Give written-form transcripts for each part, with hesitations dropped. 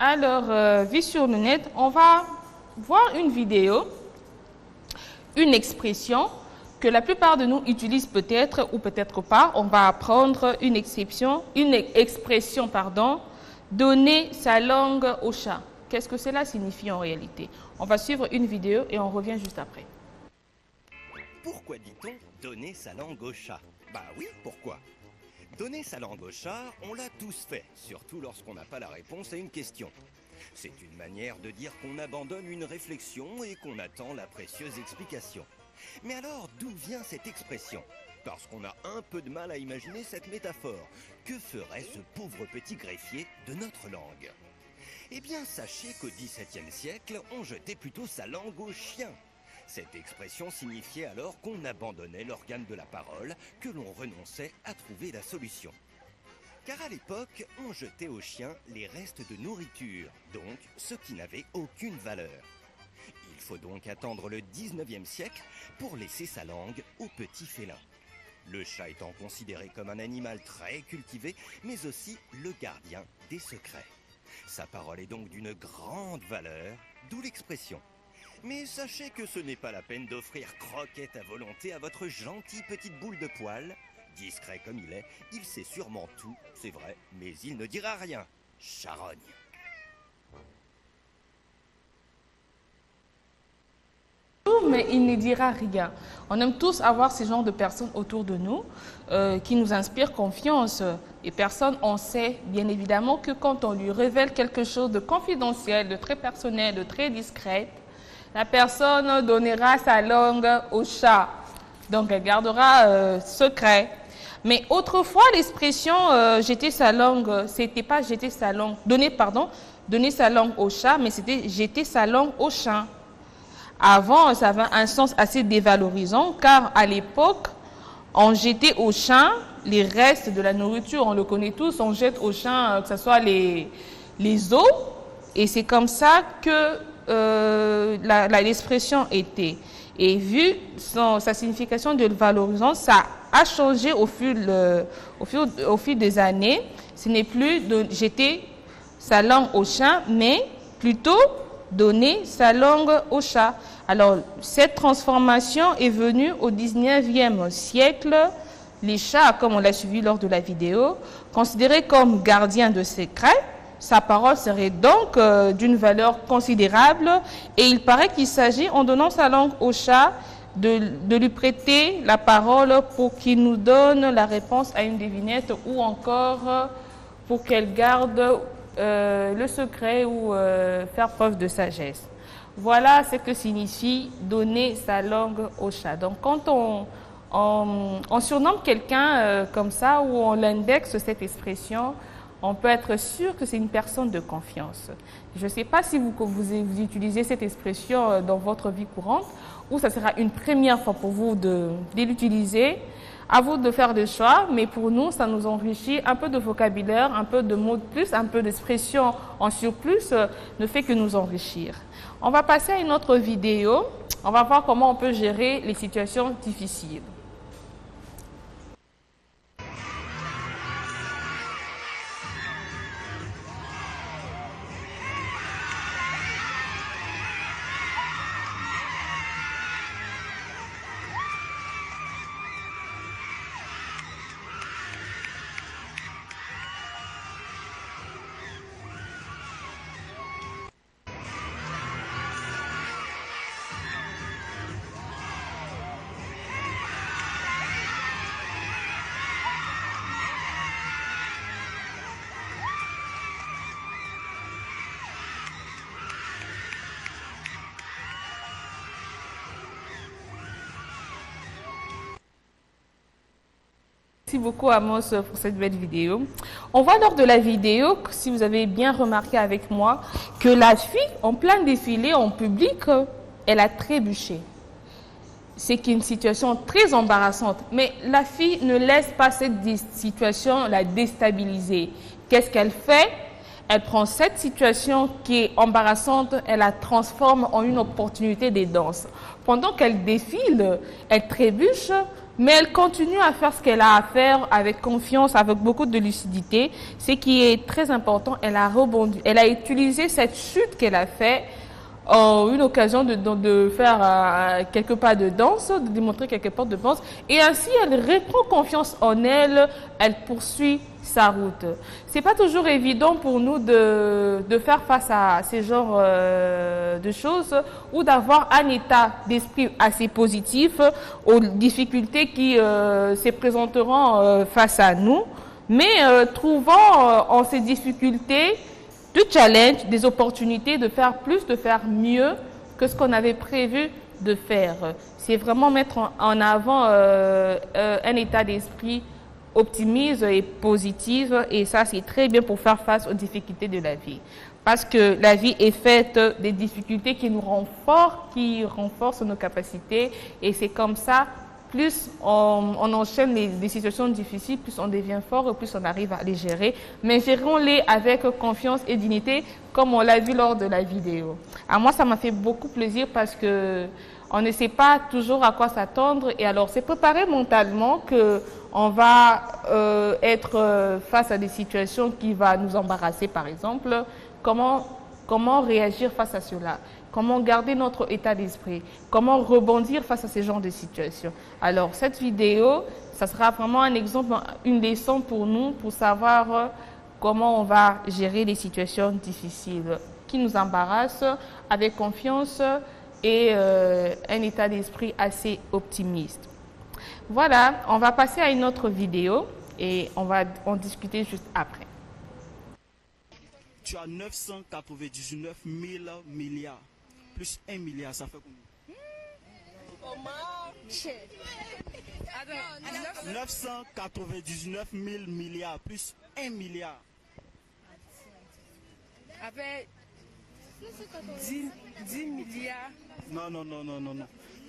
Alors, vie sur le net, on va voir une vidéo, une expression que la plupart de nous utilisent peut-être ou peut-être pas. On va apprendre une expression, donner sa langue au chat. Qu'est-ce que cela signifie en réalité? On va suivre une vidéo et on revient juste après. Pourquoi dit-on donner sa langue au chat? Bah oui, pourquoi? Donner sa langue au chat, on l'a tous fait, surtout lorsqu'on n'a pas la réponse à une question. C'est une manière de dire qu'on abandonne une réflexion et qu'on attend la précieuse explication. Mais alors, d'où vient cette expression? Parce qu'on a un peu de mal à imaginer cette métaphore. Que ferait ce pauvre petit greffier de notre langue? Eh bien, sachez qu'au XVIIe siècle, on jetait plutôt sa langue au chien. Cette expression signifiait alors qu'on abandonnait l'organe de la parole, que l'on renonçait à trouver la solution. Car à l'époque, on jetait aux chiens les restes de nourriture, donc ce qui n'avait aucune valeur. Il faut donc attendre le XIXe siècle pour laisser sa langue aux petits félins. Le chat étant considéré comme un animal très cultivé, mais aussi le gardien des secrets. Sa parole est donc d'une grande valeur, d'où l'expression. Mais sachez que ce n'est pas la peine d'offrir croquette à volonté à votre gentille petite boule de poil. Discret comme il sait sûrement tout, c'est vrai, mais il ne dira rien. Charogne. Mais il ne dira rien. On aime tous avoir ce genre de personnes autour de nous qui nous inspirent confiance. Et personne, on sait bien évidemment que quand on lui révèle quelque chose de confidentiel, de très personnel, de très discret, la personne donnera sa langue au chat. Donc, elle gardera secret. Mais autrefois, l'expression jeter sa langue, c'était pas jeter sa langue, donner sa langue au chat, mais c'était jeter sa langue au chien. Avant, ça avait un sens assez dévalorisant, car à l'époque, on jetait au chien les restes de la nourriture. On le connaît tous, on jette au chien, que ce soit les os. Et c'est comme ça que l'expression était. Et vu sa signification de valorisant, ça a changé au fil des années. Ce n'est plus de jeter sa langue au chien, mais plutôt donner sa langue au chat. Alors, cette transformation est venue au 19e siècle. Les chats, comme on l'a suivi lors de la vidéo, considérés comme gardiens de secrets, sa parole serait donc d'une valeur considérable. Et il paraît qu'il s'agit, en donnant sa langue au chat, de lui prêter la parole pour qu'il nous donne la réponse à une devinette ou encore pour qu'elle garde le secret ou faire preuve de sagesse. Voilà ce que signifie donner sa langue au chat. Donc quand on surnomme quelqu'un comme ça ou on l'indexe cette expression, on peut être sûr que c'est une personne de confiance. Je ne sais pas si vous utilisez cette expression dans votre vie courante ou ça sera une première fois pour vous de l'utiliser. À vous de faire le choix, mais pour nous, ça nous enrichit. Un peu de vocabulaire, un peu de mots de plus, un peu d'expression en surplus ne fait que nous enrichir. On va passer à une autre vidéo. On va voir comment on peut gérer les situations difficiles. Merci beaucoup Amos pour cette belle vidéo. On voit lors de la vidéo, si vous avez bien remarqué avec moi, que la fille, en plein défilé en public, elle a trébuché. C'est une situation très embarrassante. Mais la fille ne laisse pas cette situation la déstabiliser. Qu'est-ce qu'elle fait? elle prend cette situation qui est embarrassante, elle la transforme en une opportunité de danse. Pendant qu'elle défile, elle trébuche, mais elle continue à faire ce qu'elle a à faire avec confiance, avec beaucoup de lucidité. Ce qui est très important, elle a rebondi, elle a utilisé cette chute qu'elle a faite une occasion de faire quelques pas de danse, de démontrer quelques pas de danse, et ainsi elle reprend confiance en elle, elle poursuit sa route. C'est pas toujours évident pour nous de faire face à ces genres de choses ou d'avoir un état d'esprit assez positif aux difficultés qui se présenteront face à nous, mais trouvant en ces difficultés du challenge, des opportunités de faire plus, de faire mieux que ce qu'on avait prévu de faire. C'est vraiment mettre en avant un état d'esprit optimiste et positif, et ça c'est très bien pour faire face aux difficultés de la vie. Parce que la vie est faite des difficultés qui nous rendent forts, qui renforcent nos capacités, et c'est comme ça, plus on enchaîne les situations difficiles, plus on devient fort, plus on arrive à les gérer. Mais gérons-les avec confiance et dignité, comme on l'a vu lors de la vidéo. À moi, ça m'a fait beaucoup plaisir parce que on ne sait pas toujours à quoi s'attendre. Et alors, c'est préparer mentalement qu'on va être face à des situations qui vont nous embarrasser, par exemple. Comment réagir face à cela? Comment garder notre état d'esprit? Comment rebondir face à ce genre de situations? Alors, cette vidéo, ça sera vraiment un exemple, une leçon pour nous, pour savoir comment on va gérer les situations difficiles qui nous embarrassent avec confiance et un état d'esprit assez optimiste. Voilà, on va passer à une autre vidéo et on va en discuter juste après. Tu as 999 000 milliards. Plus 1 milliard, ça fait combien? 999 000 milliards plus 1 milliard. Avec 10 milliards. Non.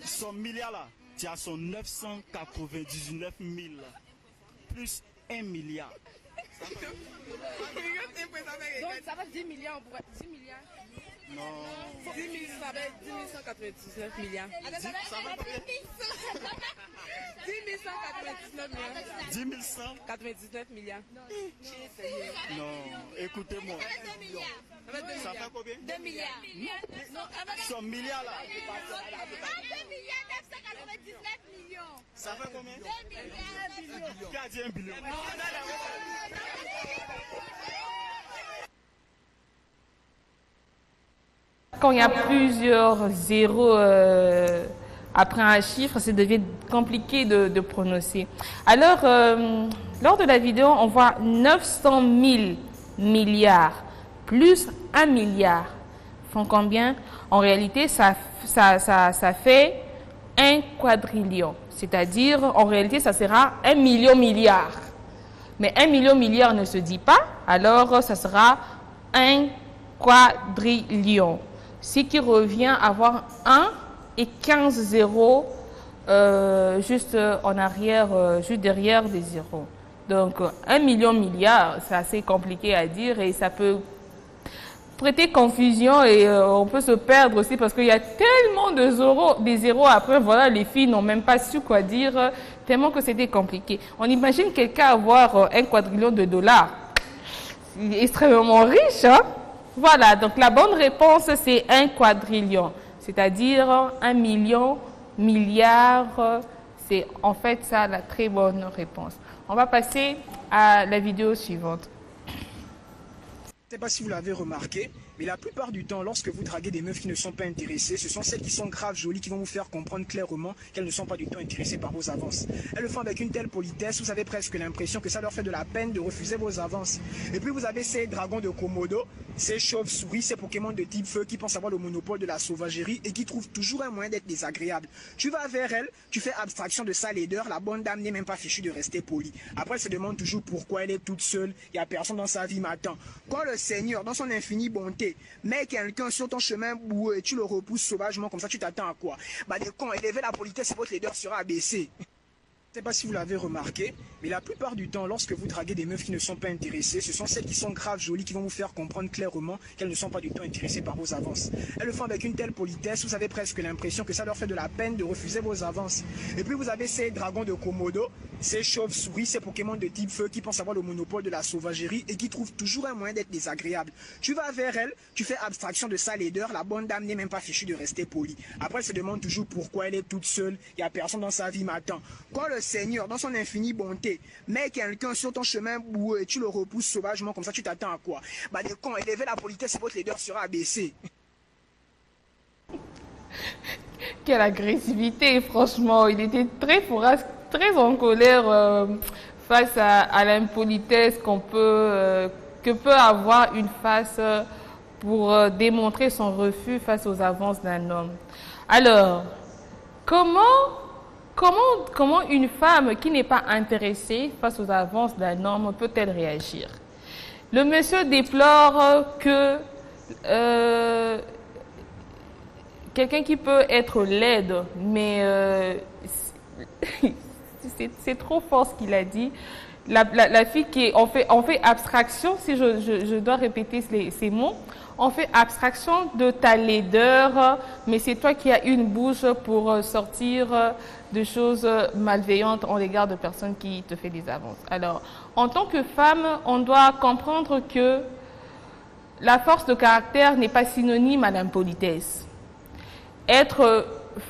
Son milliard là, tu as son 999 000 plus 1 milliard. Donc ça va 10 milliards, on pourrait 10 milliards. Non. 10 000, ça va 10 199 milliards. 10 199 milliards. Non, écoutez-moi. Ça fait combien? 2 milliards. Son milliard là. 2 milliards 999 millions. Ça fait combien? 2 milliards. Qui a dit 1 billion? Quand il y a plusieurs zéros après un chiffre, ça devient compliqué de prononcer. Alors, lors de la vidéo, on voit 900 000 milliards plus 1 milliard. Font combien? En réalité, ça fait 1 quadrillion. C'est-à-dire, en réalité, ça sera 1 million milliard. Mais 1 million milliard ne se dit pas, alors ça sera 1 quadrillion. Ce qui revient à avoir 1 et 15 zéros juste en arrière, juste derrière des zéros. Donc 1 million milliard, c'est assez compliqué à dire et ça peut prêter confusion et on peut se perdre aussi parce qu'il y a tellement de zéros après, voilà, les filles n'ont même pas su quoi dire, tellement que c'était compliqué. On imagine quelqu'un avoir 1 quadrillion de dollars. C'est extrêmement riche, hein? Voilà, donc la bonne réponse, c'est 1 quadrillion, c'est-à-dire 1 million, milliard, c'est en fait ça la très bonne réponse. On va passer à la vidéo suivante. Je ne sais pas si vous l'avez remarqué, mais la plupart du temps, lorsque vous draguez des meufs qui ne sont pas intéressées, ce sont celles qui sont graves jolies qui vont vous faire comprendre clairement qu'elles ne sont pas du tout intéressées par vos avances. Elles le font avec une telle politesse, vous avez presque l'impression que ça leur fait de la peine de refuser vos avances. Et puis vous avez ces dragons de Komodo, ces chauves-souris, ces Pokémon de type feu qui pensent avoir le monopole de la sauvagerie et qui trouvent toujours un moyen d'être désagréables. Tu vas vers elles, tu fais abstraction de sa laideur, la bonne dame n'est même pas fichue de rester polie. Après, elle se demande toujours pourquoi elle est toute seule, il n'y a personne dans sa vie m'attend. Quand le Seigneur, dans son infinie bonté, met quelqu'un sur ton chemin boueux et tu le repousses sauvagement comme ça, tu t'attends à quoi? Bah des cons, élevez la politesse et votre laideur sera abaissée. Je ne sais pas si vous l'avez remarqué, mais la plupart du temps, lorsque vous draguez des meufs qui ne sont pas intéressées, ce sont celles qui sont graves jolies qui vont vous faire comprendre clairement qu'elles ne sont pas du tout intéressées par vos avances. Elles le font avec une telle politesse, vous avez presque l'impression que ça leur fait de la peine de refuser vos avances. Et puis vous avez ces dragons de Komodo, ces chauves-souris, ces Pokémon de type feu qui pensent avoir le monopole de la sauvagerie et qui trouvent toujours un moyen d'être désagréables. Tu vas vers elles, tu fais abstraction de sa laideur, la bonne dame n'est même pas fichue de rester polie. Après, elle se demande toujours pourquoi elle est toute seule, il n'y a personne dans sa vie m'attend. Quand le Seigneur, dans son infinie bonté, met quelqu'un sur ton chemin boueux et tu le repousses sauvagement comme ça, tu t'attends à quoi? Bah des cons, élevez la politesse et votre laideur sera abaissée. Quelle agressivité, franchement. Il était très fourrasque, très en colère face à l'impolitesse que peut avoir une face pour démontrer son refus face aux avances d'un homme. Alors, comment une femme qui n'est pas intéressée face aux avances d'un homme peut-elle réagir? Le monsieur déplore que quelqu'un qui peut être laide, mais c'est trop fort ce qu'il a dit. La fille on fait abstraction, si je dois répéter ces mots, on fait abstraction de ta laideur, mais c'est toi qui as une bouche pour sortir de choses malveillantes en l'égard de personnes qui te font des avances. Alors, en tant que femme, on doit comprendre que la force de caractère n'est pas synonyme à l'impolitesse. Être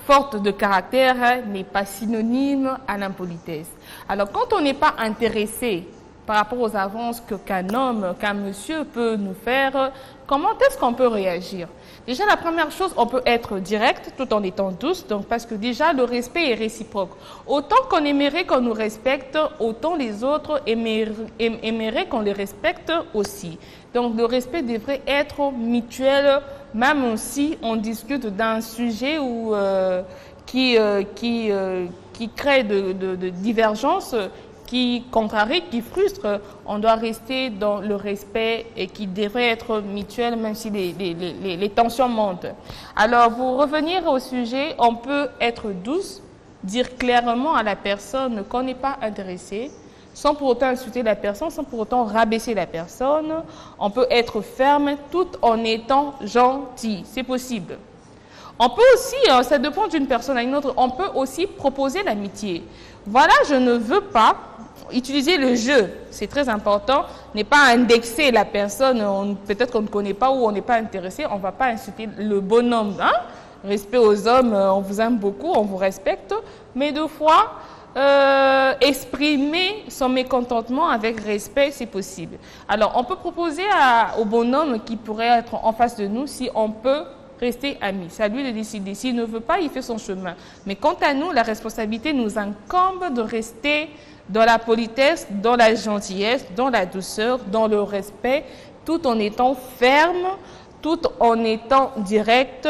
forte de caractère n'est pas synonyme à l'impolitesse. Alors, quand on n'est pas intéressé par rapport aux avances qu'un homme, qu'un monsieur peut nous faire, comment est-ce qu'on peut réagir? Déjà, la première chose, on peut être direct tout en étant douce, donc parce que déjà, le respect est réciproque. Autant qu'on aimerait qu'on nous respecte, autant les autres aimeraient qu'on les respecte aussi. Donc, le respect devrait être mutuel, même si on discute d'un sujet qui crée de divergences, qui contrarie, qui frustre. On doit rester dans le respect et qui devrait être mutuel, même si les tensions montent. Alors, pour revenir au sujet, on peut être douce, dire clairement à la personne qu'on n'est pas intéressé, sans pour autant insulter la personne, sans pour autant rabaisser la personne. On peut être ferme tout en étant gentil. C'est possible. On peut aussi, ça dépend d'une personne à une autre, on peut aussi proposer l'amitié. Voilà, je ne veux pas utiliser le jeu. C'est très important. N'est pas indexer la personne, peut-être qu'on ne connaît pas ou on n'est pas intéressé. On ne va pas insulter le bonhomme. Hein? Respect aux hommes, on vous aime beaucoup, on vous respecte. Mais deux fois, exprimer son mécontentement avec respect, c'est possible. Alors, on peut proposer au bonhomme qui pourrait être en face de nous si on peut rester amis. C'est à lui de décider. S'il ne veut pas, il fait son chemin. Mais quant à nous, la responsabilité nous incombe de rester dans la politesse, dans la gentillesse, dans la douceur, dans le respect, tout en étant ferme, tout en étant direct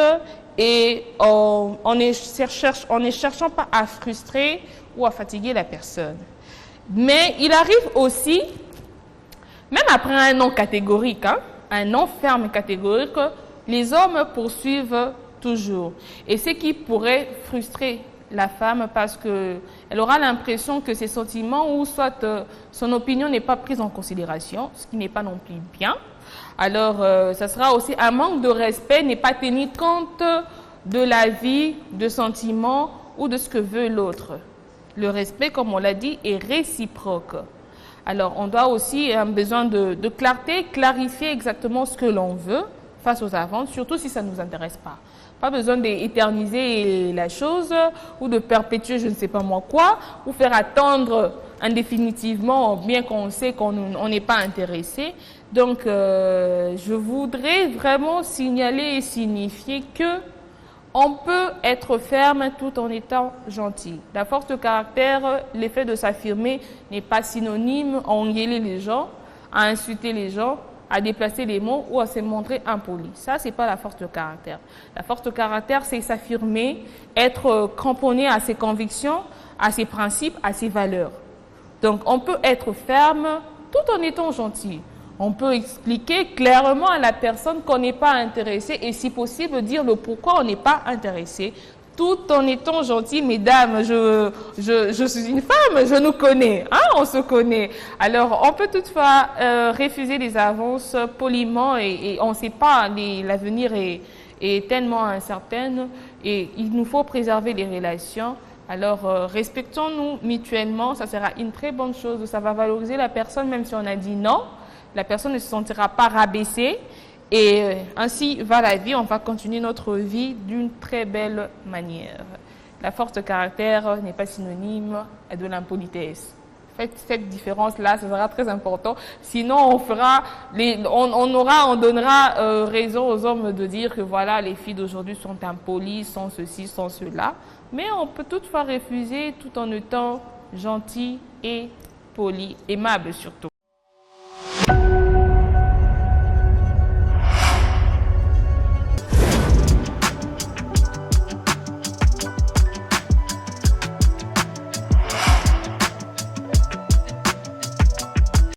et en ne cherchant pas à frustrer ou à fatiguer la personne. Mais il arrive aussi, même après un non catégorique, un non ferme catégorique, les hommes poursuivent toujours. Et ce qui pourrait frustrer la femme parce qu'elle aura l'impression que ses sentiments ou soit son opinion n'est pas prise en considération, ce qui n'est pas non plus bien. Alors, ça sera aussi un manque de respect, n'est pas tenu compte de la vie, de sentiments ou de ce que veut l'autre. Le respect, comme on l'a dit, est réciproque. Alors, on doit aussi avoir besoin de clarté, clarifier exactement ce que l'on veut face aux avances, surtout si ça ne nous intéresse pas. Pas besoin d'éterniser la chose ou de perpétuer je ne sais pas moi quoi, ou faire attendre indéfinitivement, bien qu'on sait qu'on n'est pas intéressé. Donc, je voudrais vraiment signaler et signifier que on peut être ferme tout en étant gentil. La force de caractère, l'effet de s'affirmer n'est pas synonyme à engueuler les gens, à insulter les gens, à déplacer les mots ou à se montrer impoli. Ça, c'est pas la force de caractère. La force de caractère, c'est s'affirmer, être cramponné à ses convictions, à ses principes, à ses valeurs. Donc, on peut être ferme tout en étant gentil. On peut expliquer clairement à la personne qu'on n'est pas intéressé et si possible dire le pourquoi on n'est pas intéressé tout en étant gentil, mesdames, je suis une femme, je nous connais, hein, on se connaît. Alors, on peut toutefois refuser les avances poliment et on ne sait pas, l'avenir est tellement incertain et il nous faut préserver les relations. Alors, respectons-nous mutuellement, ça sera une très bonne chose, ça va valoriser la personne, même si on a dit non, la personne ne se sentira pas rabaissée. Et ainsi va la vie, on va continuer notre vie d'une très belle manière. La force de caractère n'est pas synonyme de l'impolitesse. Faites cette différence-là, ce sera très important. Sinon, on donnera raison aux hommes de dire que voilà, les filles d'aujourd'hui sont impolies, sont ceci, sont cela. Mais on peut toutefois refuser tout en étant gentil et poli, aimable surtout.